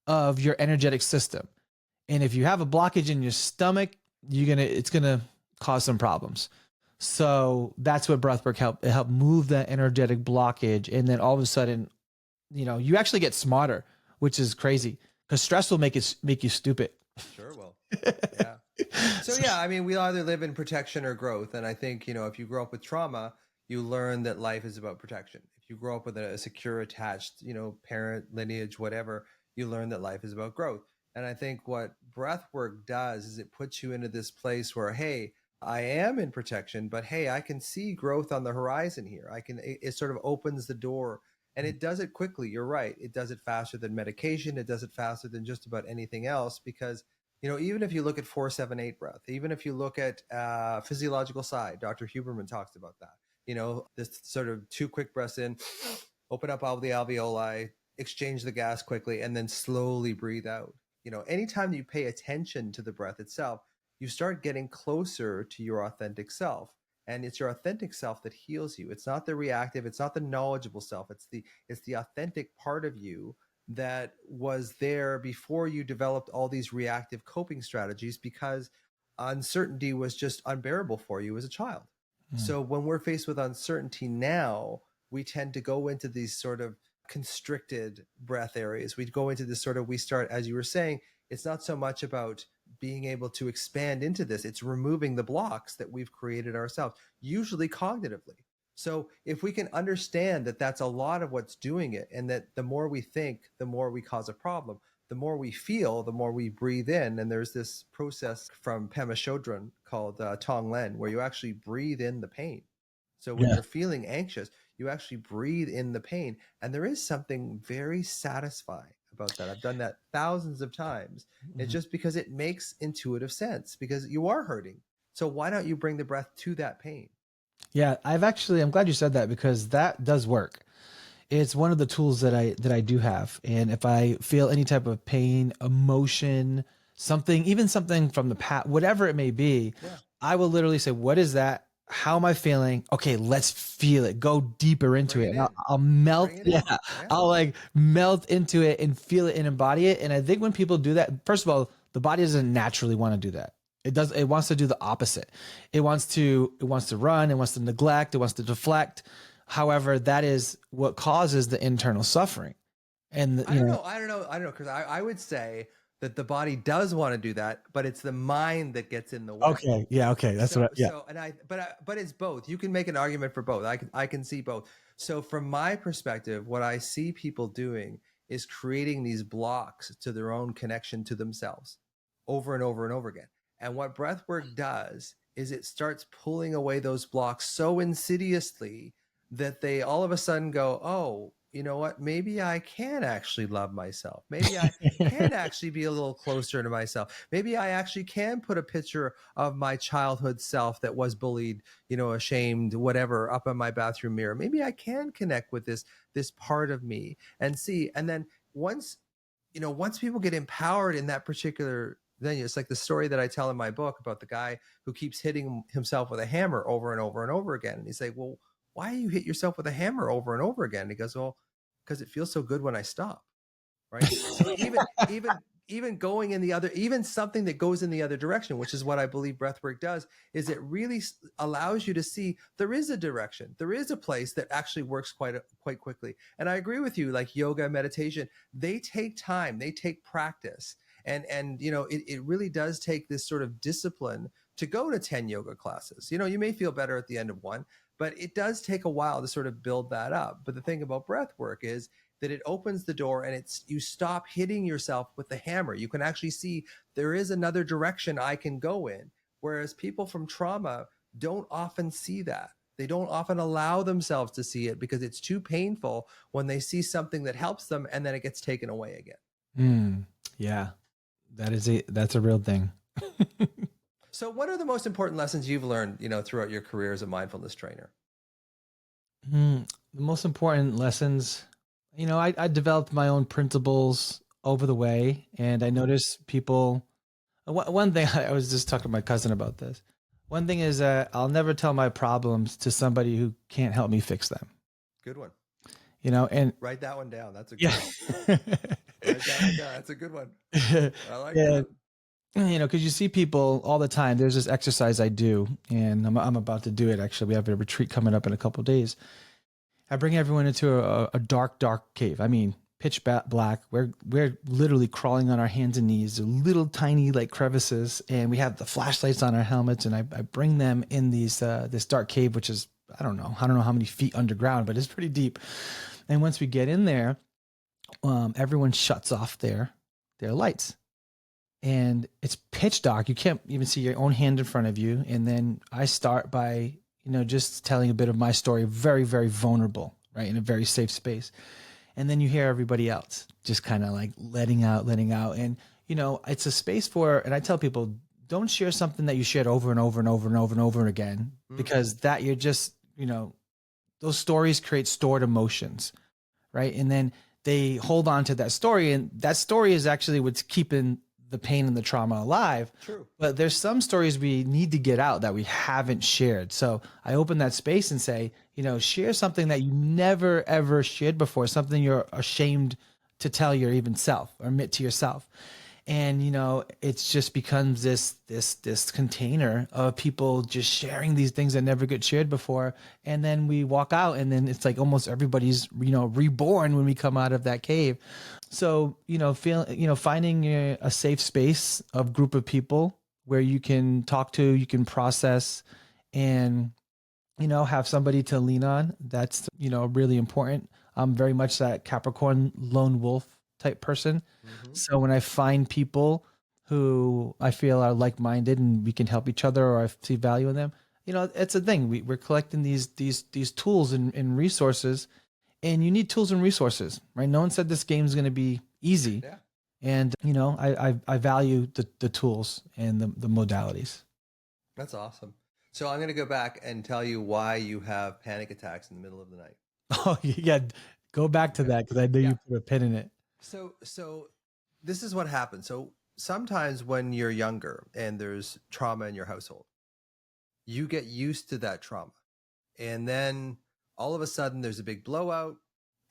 of your energetic system. And if you have a blockage in your stomach, it's gonna cause some problems. So that's what breathwork helped. It helped move that energetic blockage, and then all of a sudden, you actually get smarter, which is crazy, because stress will make you stupid. Sure will. Yeah. So yeah, I mean, we either live in protection or growth, and I think if you grow up with trauma, you learn that life is about protection. If you grow up with a secure, attached, parent lineage, whatever, you learn that life is about growth. And I think what breath work does is it puts you into this place where, hey, I am in protection, but hey, I can see growth on the horizon here. It sort of opens the door, and it does it quickly. You're right. It does it faster than medication. It does it faster than just about anything else, because, even if you look at 4-7-8 breath, even if you look at physiological side, Dr. Huberman talks about that, this sort of 2 quick breaths in, open up all the alveoli, exchange the gas quickly, and then slowly breathe out. Anytime you pay attention to the breath itself, you start getting closer to your authentic self. And it's your authentic self that heals you. It's not the reactive, it's not the knowledgeable self. It's the authentic part of you that was there before you developed all these reactive coping strategies, because uncertainty was just unbearable for you as a child. So when we're faced with uncertainty now, we tend to go into these sort of constricted breath areas. We go into this sort of, we start, as you were saying, it's not so much about being able to expand into this. It's removing the blocks that we've created ourselves, usually cognitively. So if we can understand that that's a lot of what's doing it, and that the more we think, the more we cause a problem. The more we feel, the more we breathe in. And there's this process from Pema Chodron called Tonglen, where you actually breathe in the pain. So when you're feeling anxious, you actually breathe in the pain. And there is something very satisfying about that. I've done that thousands of times. It's just because it makes intuitive sense, because you are hurting. So why don't you bring the breath to that pain? Yeah, I'm glad you said that, because that does work. It's one of the tools that I do have. And if I feel any type of pain, emotion, something, even something from the past, whatever it may be, I will literally say, what is that? How am I feeling? Okay, let's feel it. Go deeper into it. And I'll melt. I'll like melt into it and feel it and embody it. And I think when people do that, first of all, the body doesn't naturally want to do that. It wants to do the opposite. It wants to run, it wants to neglect, it wants to deflect. However, that is what causes the internal suffering. And I don't know. Because I would say that the body does want to do that, but it's the mind that gets in the way. Okay. Yeah. Okay. That's what. But it's both. You can make an argument for both. I can see both. So from my perspective, what I see people doing is creating these blocks to their own connection to themselves over and over and over again. And what breathwork does is it starts pulling away those blocks so insidiously that they all of a sudden go, oh, you know what? Maybe I can actually love myself. Maybe I can actually be a little closer to myself. Maybe I actually can put a picture of my childhood self that was bullied, ashamed, whatever, up on my bathroom mirror. Maybe I can connect with this part of me and see. And then once people get empowered in that particular, then it's like the story that I tell in my book about the guy who keeps hitting himself with a hammer over and over and over again. And he's like, well, why do you hit yourself with a hammer over and over again? And he goes, well, because it feels so good when I stop. Right. So even going in the other, even something that goes in the other direction, which is what I believe breathwork does, is it really allows you to see there is a direction, there is a place that actually works quite quickly. And I agree with you, like yoga, meditation, they take time, they take practice. And it really does take this sort of discipline to go to 10 yoga classes. You may feel better at the end of one, but it does take a while to sort of build that up. But the thing about breath work is that it opens the door, and you stop hitting yourself with the hammer. You can actually see there is another direction I can go in. Whereas people from trauma don't often see that. They don't often allow themselves to see it because it's too painful when they see something that helps them and then it gets taken away again. Yeah, that's a real thing. So what are the most important lessons you've learned, throughout your career as a mindfulness trainer? The most important lessons, I developed my own principles over the way, and I noticed people. One thing, I was just talking to my cousin about this. One thing is I'll never tell my problems to somebody who can't help me fix them. Good one. And write that one down. That's a good one. Write that one down. That's a good one. I like that. Because you see people all the time. There's this exercise I do, and I'm about to do it. Actually, we have a retreat coming up in a couple of days. I bring everyone into a dark cave. I mean, pitch black. We're literally crawling on our hands and knees. They're little tiny like crevices, and we have the flashlights on our helmets. And I bring them in this dark cave, which is I don't know how many feet underground, but it's pretty deep. And once we get in there, everyone shuts off their lights. And it's pitch dark. You can't even see your own hand in front of you. And then I start by, just telling a bit of my story, very, very vulnerable, right? In a very safe space. And then you hear everybody else just kind of like letting out. And, it's a space and I tell people, don't share something that you shared over and over and over and over and over again, because that you're just, those stories create stored emotions, right? And then they hold on to that story, and that story is actually what's keeping the pain and the trauma alive. True. But there's some stories we need to get out that we haven't shared. So I open that space and say, share something that you never, ever shared before, something you're ashamed to tell your even self or admit to yourself. And it's just becomes this container of people just sharing these things that never get shared before. And then we walk out, and then it's like almost everybody's reborn when we come out of that cave. So finding a safe space of group of people where you can talk to, you can process, and have somebody to lean on. That's really important. I'm very much that Capricorn lone wolf type person. Mm-hmm. So when I find people who I feel are like-minded and we can help each other, or I see value in them, it's a thing. We're collecting these tools and resources, and you need tools and resources, right? No one said this game is going to be easy. Yeah. And, I value the tools and the modalities. That's awesome. So I'm going to go back and tell you why you have panic attacks in the middle of the night. Oh, yeah. Go back to that, because I know you put a pin in it. So this is what happens. So sometimes when you're younger and there's trauma in your household, you get used to that trauma. And then all of a sudden there's a big blowout,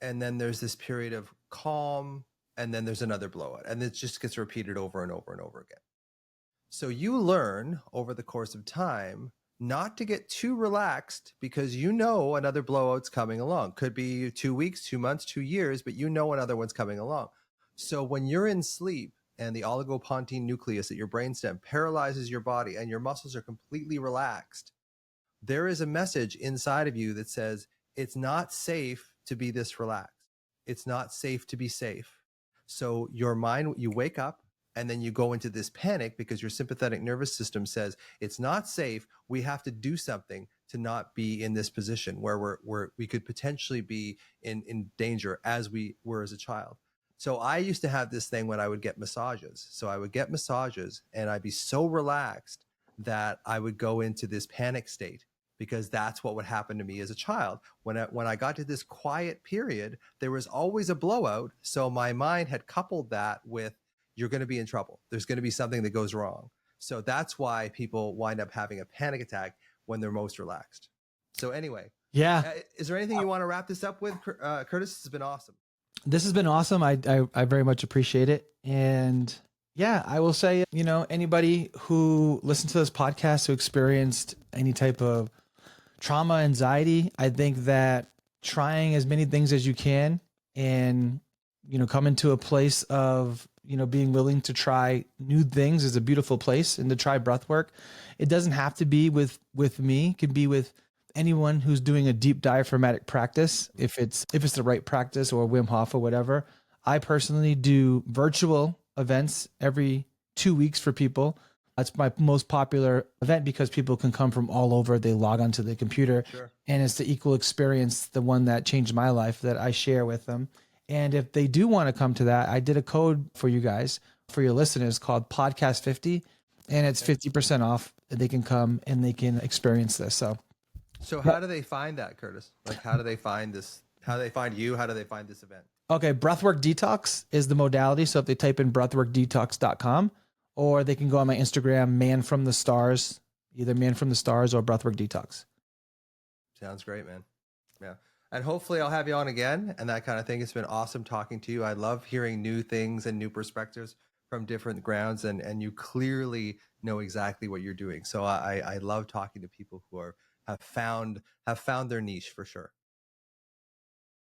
and then there's this period of calm, and then there's another blowout, and it just gets repeated over and over and over again. So you learn over the course of time not to get too relaxed, because another blowout's coming along. Could be 2 weeks, 2 months, 2 years, but another one's coming along. So when you're in sleep and the oligopontine nucleus at your brainstem paralyzes your body and your muscles are completely relaxed, there is a message inside of you that says it's not safe to be this relaxed. It's not safe to be safe. So your mind, you wake up, and then you go into this panic because your sympathetic nervous system says it's not safe. We have to do something to not be in this position where we could potentially be in danger as we were as a child. So I used to have this thing when I would get massages. So I would get massages and I'd be so relaxed that I would go into this panic state, because that's what would happen to me as a child. When I got to this quiet period, there was always a blowout. So my mind had coupled that with, you're going to be in trouble. There's going to be something that goes wrong. So that's why people wind up having a panic attack when they're most relaxed. So anyway, yeah. Is there anything you want to wrap this up with, Kurtis? This has been awesome. This has been awesome. I very much appreciate it. And yeah, I will say, anybody who listened to this podcast who experienced any type of trauma, anxiety, I think that trying as many things as you can and, come into a place of, being willing to try new things is a beautiful place, and to try breath work. It doesn't have to be with me. It can be with anyone who's doing a deep diaphragmatic practice, if it's the right practice, or Wim Hof or whatever. I personally do virtual events every 2 weeks for people. That's my most popular event because people can come from all over. They log onto the computer. Sure. And it's the equal experience, the one that changed my life, that I share with them. And if they do want to come to that, I did a code for you guys, for your listeners, called Podcast 50, and it's 50% off. They can come and they can experience this. So how do they find that, Kurtis? Like, how do they find this? How do they find you? How do they find this event? Okay, Breathwork Detox is the modality. So if they type in breathworkdetox.com, or they can go on my Instagram, Man from the Stars, either Man from the Stars or Breathwork Detox. Sounds great, man. Yeah. And hopefully I'll have you on again and that kind of thing. It's been awesome talking to you. I love hearing new things and new perspectives from different grounds, and you clearly know exactly what you're doing. So I love talking to people who have found their niche for sure.